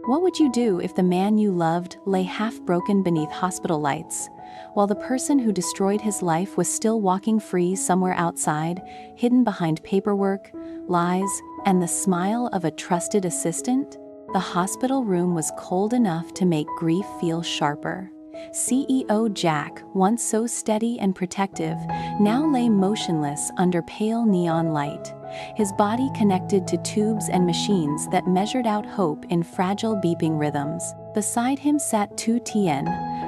What would you do if the man you loved lay half-broken beneath hospital lights, while the person who destroyed his life was still walking free somewhere outside, hidden behind paperwork, lies, and the smile of a trusted assistant? The hospital room was cold enough to make grief feel sharper. CEO Jack, once so steady and protective, now lay motionless under pale neon light, his body connected to tubes and machines that measured out hope in fragile beeping rhythms. Beside him sat Tu Tien,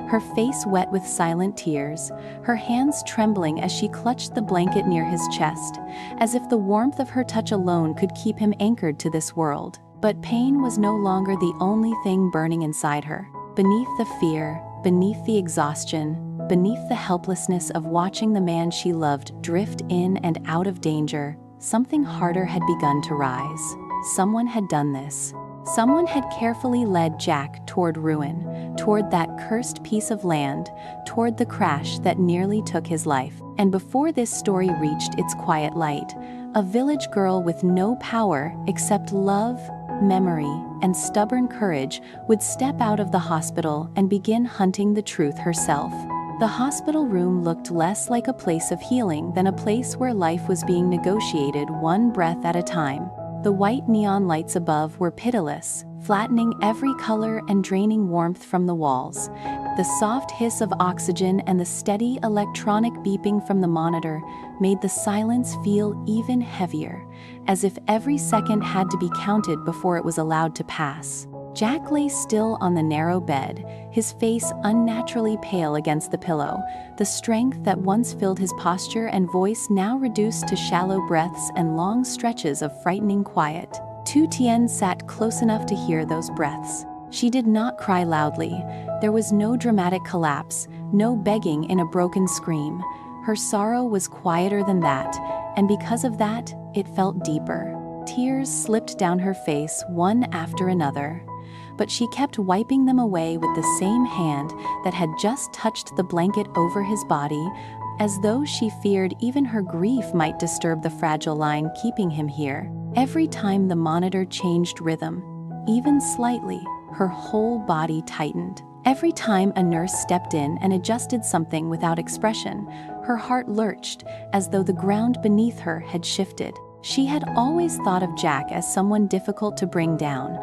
her face wet with silent tears, her hands trembling as she clutched the blanket near his chest, as if the warmth of her touch alone could keep him anchored to this world. But pain was no longer the only thing burning inside her. Beneath the fear, beneath the exhaustion, beneath the helplessness of watching the man she loved drift in and out of danger, something harder had begun to rise. Someone had done this. Someone had carefully led Jack toward ruin, toward that cursed piece of land, toward the crash that nearly took his life. And before this story reached its quiet light, a village girl with no power except love, memory, and stubborn courage would step out of the hospital and begin hunting the truth herself. The hospital room looked less like a place of healing than a place where life was being negotiated one breath at a time. The white neon lights above were pitiless, flattening every color and draining warmth from the walls. The soft hiss of oxygen and the steady electronic beeping from the monitor made the silence feel even heavier, as if every second had to be counted before it was allowed to pass. Jack lay still on the narrow bed, his face unnaturally pale against the pillow, the strength that once filled his posture and voice now reduced to shallow breaths and long stretches of frightening quiet. Tu Tien sat close enough to hear those breaths. She did not cry loudly. There was no dramatic collapse, no begging in a broken scream. Her sorrow was quieter than that, and because of that, it felt deeper. Tears slipped down her face one after another, but she kept wiping them away with the same hand that had just touched the blanket over his body, as though she feared even her grief might disturb the fragile line keeping him here. Every time the monitor changed rhythm, even slightly, her whole body tightened. Every time a nurse stepped in and adjusted something without expression, her heart lurched, as though the ground beneath her had shifted. She had always thought of Jack as someone difficult to bring down,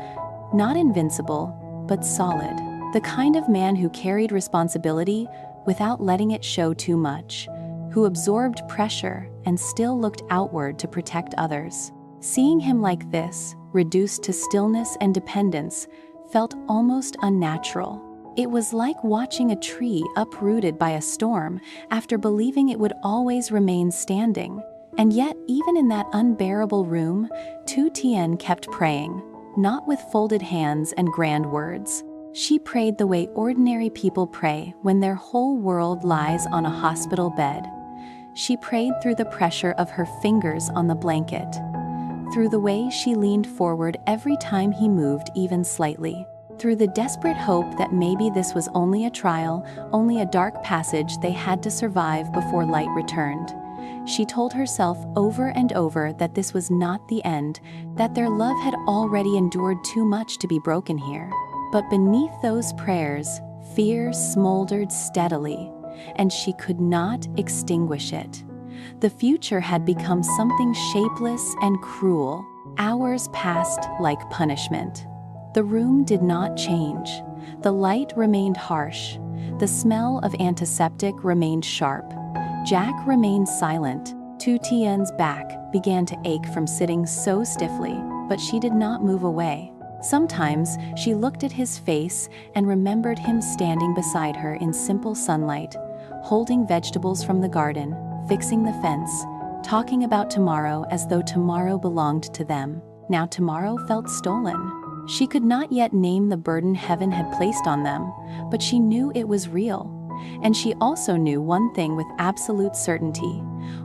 not invincible, but solid. The kind of man who carried responsibility without letting it show too much, who absorbed pressure and still looked outward to protect others. Seeing him like this, reduced to stillness and dependence, felt almost unnatural. It was like watching a tree uprooted by a storm after believing it would always remain standing. And yet, even in that unbearable room, Tu Tien kept praying, not with folded hands and grand words. She prayed the way ordinary people pray when their whole world lies on a hospital bed. She prayed through the pressure of her fingers on the blanket, through the way she leaned forward every time he moved even slightly, through the desperate hope that maybe this was only a trial, only a dark passage they had to survive before light returned. She told herself over and over that this was not the end, that their love had already endured too much to be broken here. But beneath those prayers, fear smoldered steadily, and she could not extinguish it. The future had become something shapeless and cruel. Hours passed like punishment. The room did not change. The light remained harsh. The smell of antiseptic remained sharp. Jack remained silent. Tu Tien's back began to ache from sitting so stiffly, but she did not move away. Sometimes she looked at his face and remembered him standing beside her in simple sunlight, holding vegetables from the garden, fixing the fence, talking about tomorrow as though tomorrow belonged to them. Now tomorrow felt stolen. She could not yet name the burden heaven had placed on them, but she knew it was real. And she also knew one thing with absolute certainty.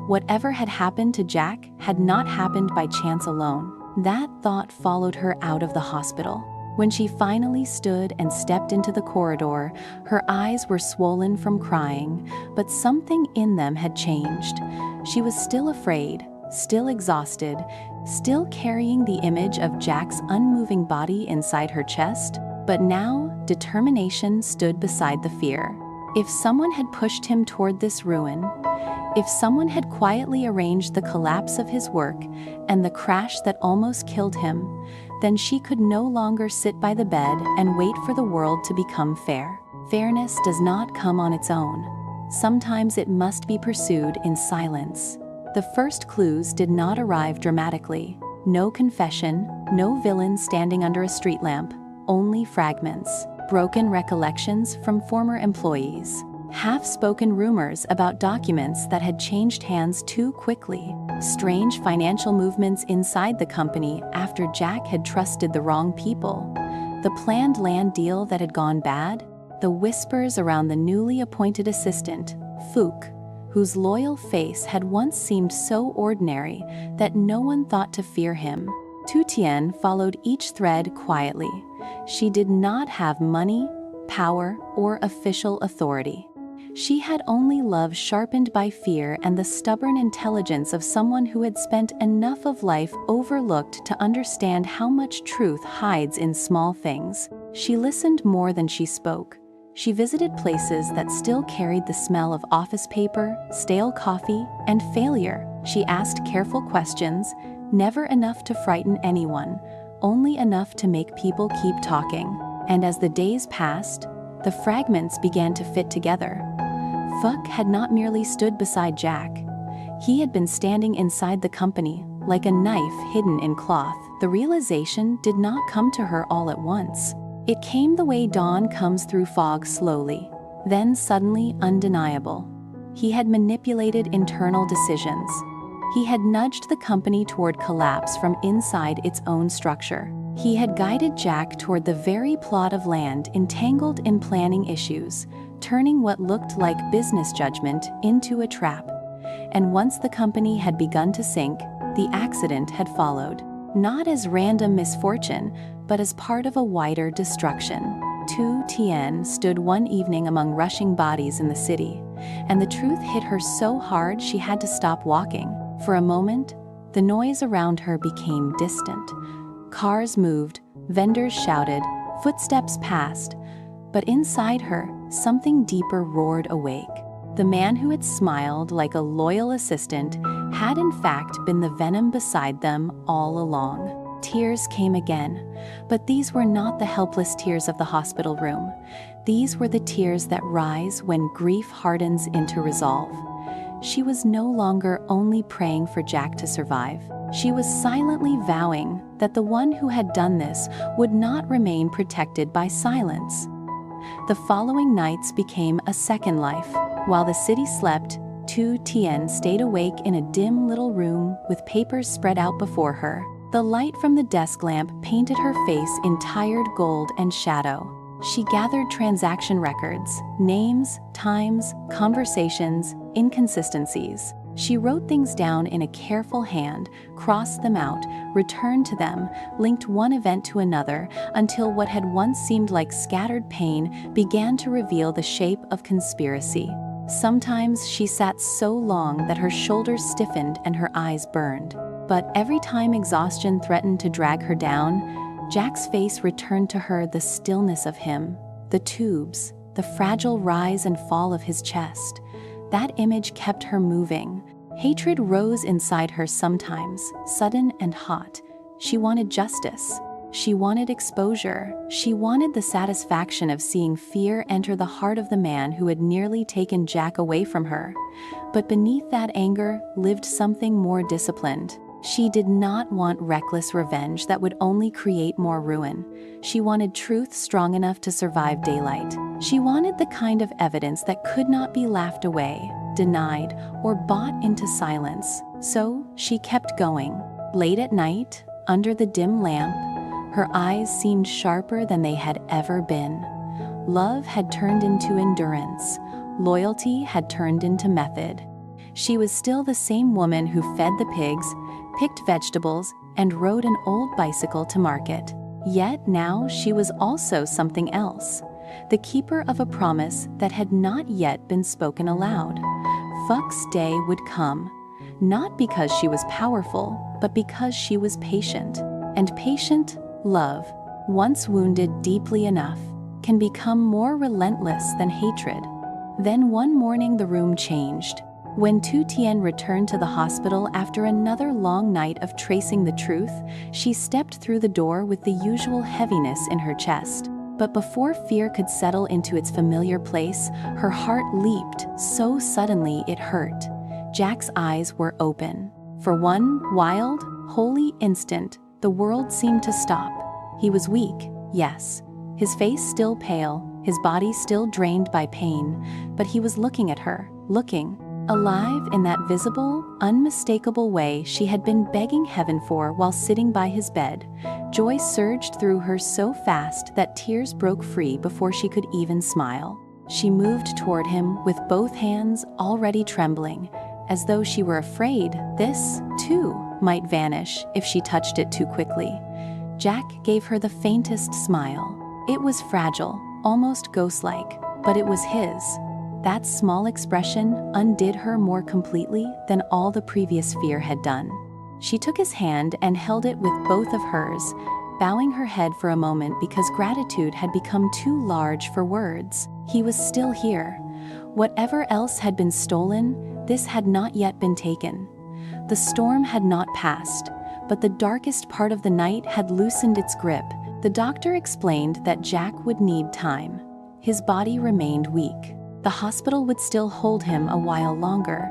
Whatever had happened to Jack had not happened by chance alone. That thought followed her out of the hospital. When she finally stood and stepped into the corridor, her eyes were swollen from crying, but something in them had changed. She was still afraid, still exhausted, still carrying the image of Jack's unmoving body inside her chest. But now, determination stood beside the fear. If someone had pushed him toward this ruin, if someone had quietly arranged the collapse of his work and the crash that almost killed him, then she could no longer sit by the bed and wait for the world to become fair. Fairness does not come on its own. Sometimes it must be pursued in silence. The first clues did not arrive dramatically. No confession, no villain standing under a street lamp, only fragments, broken recollections from former employees, half-spoken rumors about documents that had changed hands too quickly, strange financial movements inside the company after Jack had trusted the wrong people, the planned land deal that had gone bad, the whispers around the newly appointed assistant, Fook, whose loyal face had once seemed so ordinary that no one thought to fear him. Tu Tien followed each thread quietly. She did not have money, power, or official authority. She had only love sharpened by fear and the stubborn intelligence of someone who had spent enough of life overlooked to understand how much truth hides in small things. She listened more than she spoke. She visited places that still carried the smell of office paper, stale coffee, and failure. She asked careful questions, never enough to frighten anyone, only enough to make people keep talking. And as the days passed, the fragments began to fit together. Fook had not merely stood beside Jack. He had been standing inside the company, like a knife hidden in cloth. The realization did not come to her all at once. It came the way dawn comes through fog slowly, then suddenly undeniable. He had manipulated internal decisions. He had nudged the company toward collapse from inside its own structure. He had guided Jack toward the very plot of land entangled in planning issues, turning what looked like business judgment into a trap. And once the company had begun to sink, the accident had followed. Not as random misfortune, but as part of a wider destruction. Tu Tien stood one evening among rushing bodies in the city, and the truth hit her so hard she had to stop walking. For a moment, the noise around her became distant. Cars moved, vendors shouted, footsteps passed, but inside her, something deeper roared awake. The man who had smiled like a loyal assistant had in fact been the venom beside them all along. Tears came again, but these were not the helpless tears of the hospital room. These were the tears that rise when grief hardens into resolve. She was no longer only praying for Jack to survive. She was silently vowing that the one who had done this would not remain protected by silence. The following nights became a second life. While the city slept, Tu Tien stayed awake in a dim little room with papers spread out before her. The light from the desk lamp painted her face in tired gold and shadow. She gathered transaction records, names, times, conversations, inconsistencies. She wrote things down in a careful hand, crossed them out, returned to them, linked one event to another, until what had once seemed like scattered pain began to reveal the shape of conspiracy. Sometimes she sat so long that her shoulders stiffened and her eyes burned. But every time exhaustion threatened to drag her down, Jack's face returned to her, the stillness of him, the tubes, the fragile rise and fall of his chest. That image kept her moving. Hatred rose inside her sometimes, sudden and hot. She wanted justice. She wanted exposure. She wanted the satisfaction of seeing fear enter the heart of the man who had nearly taken Jack away from her. But beneath that anger lived something more disciplined. She did not want reckless revenge that would only create more ruin. She wanted truth strong enough to survive daylight. She wanted the kind of evidence that could not be laughed away, denied, or bought into silence. So she kept going. Late at night, under the dim lamp, her eyes seemed sharper than they had ever been. Love had turned into endurance. Loyalty had turned into method. She was still the same woman who fed the pigs, picked vegetables, and rode an old bicycle to market. Yet now she was also something else, the keeper of a promise that had not yet been spoken aloud. Fook's day would come, not because she was powerful, but because she was patient. And patient love, once wounded deeply enough, can become more relentless than hatred. Then one morning the room changed. When Tu Tien returned to the hospital after another long night of tracing the truth, she stepped through the door with the usual heaviness in her chest. But before fear could settle into its familiar place, her heart leaped so suddenly it hurt. Jack's eyes were open. For one wild, holy instant, the world seemed to stop. He was weak, yes. His face still pale, his body still drained by pain, but he was looking at her, looking. Alive in that visible, unmistakable way she had been begging heaven for while sitting by his bed. Joy surged through her so fast that tears broke free before she could even smile. She moved toward him with both hands already trembling, as though she were afraid this, too, might vanish if she touched it too quickly. Jack gave her the faintest smile. It was fragile, almost ghost-like, but it was his. That small expression undid her more completely than all the previous fear had done. She took his hand and held it with both of hers, bowing her head for a moment because gratitude had become too large for words. He was still here. Whatever else had been stolen, this had not yet been taken. The storm had not passed, but the darkest part of the night had loosened its grip. The doctor explained that Jack would need time. His body remained weak. The hospital would still hold him a while longer.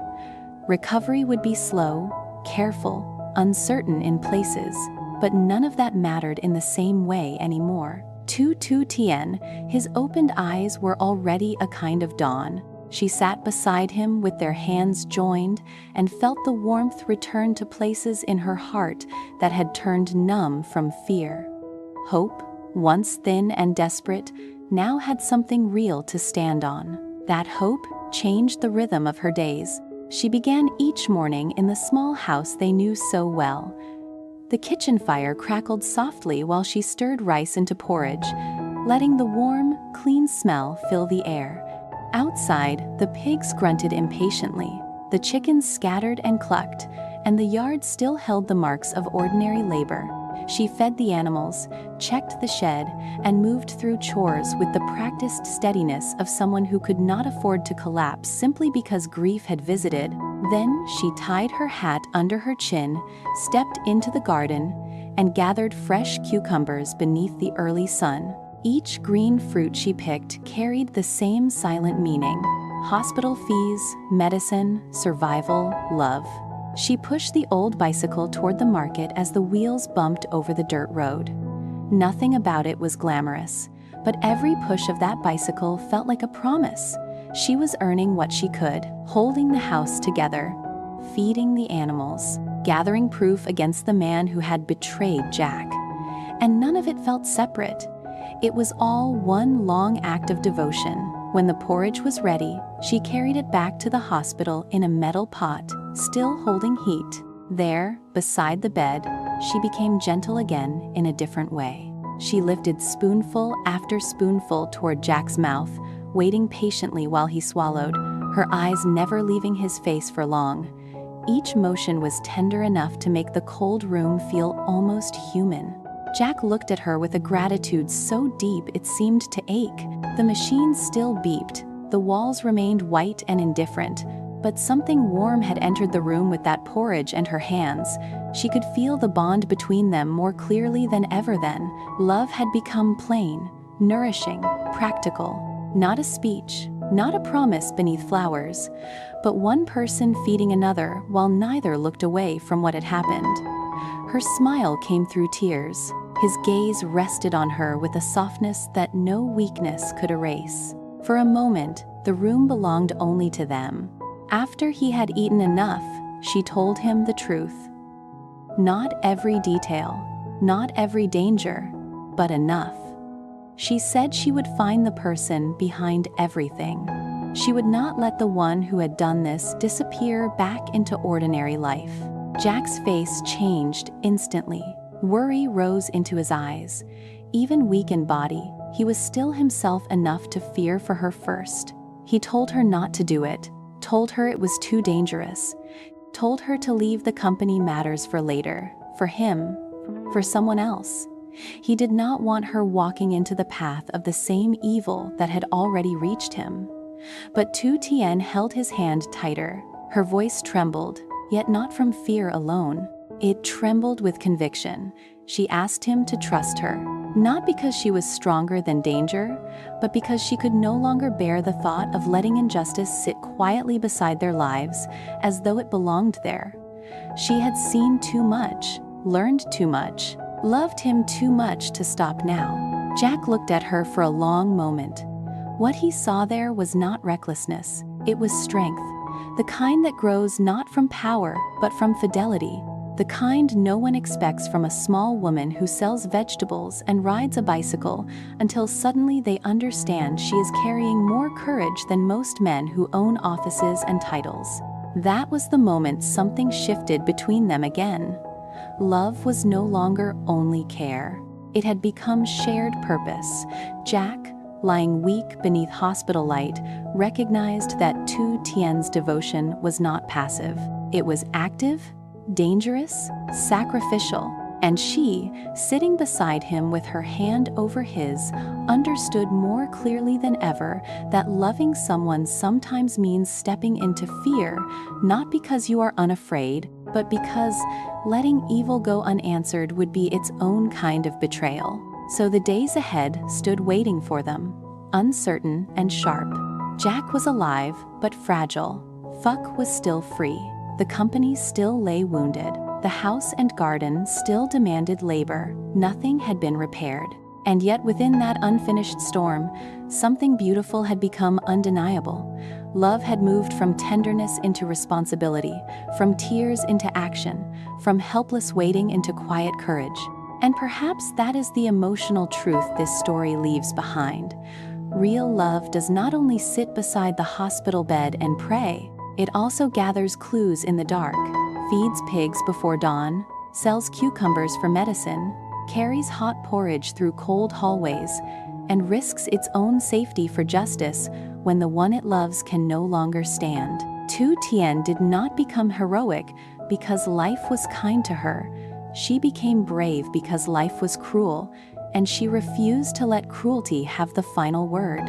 Recovery would be slow, careful, uncertain in places, but none of that mattered in the same way anymore. Tu Tien, his opened eyes were already a kind of dawn. She sat beside him with their hands joined and felt the warmth return to places in her heart that had turned numb from fear. Hope, once thin and desperate, now had something real to stand on. That hope changed the rhythm of her days. She began each morning in the small house they knew so well. The kitchen fire crackled softly while she stirred rice into porridge, letting the warm, clean smell fill the air. Outside, the pigs grunted impatiently, the chickens scattered and clucked, and the yard still held the marks of ordinary labor. She fed the animals, checked the shed, and moved through chores with the practiced steadiness of someone who could not afford to collapse simply because grief had visited. Then she tied her hat under her chin, stepped into the garden, and gathered fresh cucumbers beneath the early sun. Each green fruit she picked carried the same silent meaning: hospital fees, medicine, survival, love. She pushed the old bicycle toward the market as the wheels bumped over the dirt road. Nothing about it was glamorous, but every push of that bicycle felt like a promise. She was earning what she could, holding the house together, feeding the animals, gathering proof against the man who had betrayed Jack. And none of it felt separate. It was all one long act of devotion. When the porridge was ready, she carried it back to the hospital in a metal pot, still holding heat. There, beside the bed, she became gentle again in a different way. She lifted spoonful after spoonful toward Jack's mouth, waiting patiently while he swallowed, her eyes never leaving his face for long. Each motion was tender enough to make the cold room feel almost human. Jack looked at her with a gratitude so deep it seemed to ache. The machine still beeped, the walls remained white and indifferent, but something warm had entered the room with that porridge and her hands. She could feel the bond between them more clearly than ever then. Love had become plain, nourishing, practical. Not a speech, not a promise beneath flowers, but one person feeding another while neither looked away from what had happened. Her smile came through tears. His gaze rested on her with a softness that no weakness could erase. For a moment, the room belonged only to them. After he had eaten enough, she told him the truth. Not every detail, not every danger, but enough. She said she would find the person behind everything. She would not let the one who had done this disappear back into ordinary life. Jack's face changed instantly. Worry rose into his eyes. Even weak in body, he was still himself enough to fear for her first. He told her not to do it, told her it was too dangerous. told her to leave the company matters for later, for him, for someone else. He did not want her walking into the path of the same evil that had already reached him. But Tu Tien held his hand tighter. Her voice trembled, yet not from fear alone. It trembled with conviction. She asked him to trust her, not because she was stronger than danger, but because she could no longer bear the thought of letting injustice sit quietly beside their lives as though it belonged there. She had seen too much, learned too much, loved him too much to stop now. Jack looked at her for a long moment. What he saw there was not recklessness, it was strength. The kind that grows not from power, but from fidelity. The kind no one expects from a small woman who sells vegetables and rides a bicycle until suddenly they understand she is carrying more courage than most men who own offices and titles. That was the moment something shifted between them again. Love was no longer only care. It had become shared purpose. Jack, lying weak beneath hospital light, recognized that Tu Tien's devotion was not passive. It was active, dangerous, sacrificial, and she, sitting beside him with her hand over his, understood more clearly than ever that loving someone sometimes means stepping into fear, not because you are unafraid, but because letting evil go unanswered would be its own kind of betrayal. So the days ahead stood waiting for them, uncertain and sharp. Jack was alive, but fragile. Fuck was still free. The company still lay wounded. The house and garden still demanded labor. Nothing had been repaired. And yet within that unfinished storm, something beautiful had become undeniable. Love had moved from tenderness into responsibility, from tears into action, from helpless waiting into quiet courage. And perhaps that is the emotional truth this story leaves behind. Real love does not only sit beside the hospital bed and pray, it also gathers clues in the dark, feeds pigs before dawn, sells cucumbers for medicine, carries hot porridge through cold hallways, and risks its own safety for justice when the one it loves can no longer stand. Tu Tien did not become heroic because life was kind to her. She became brave because life was cruel, and she refused to let cruelty have the final word.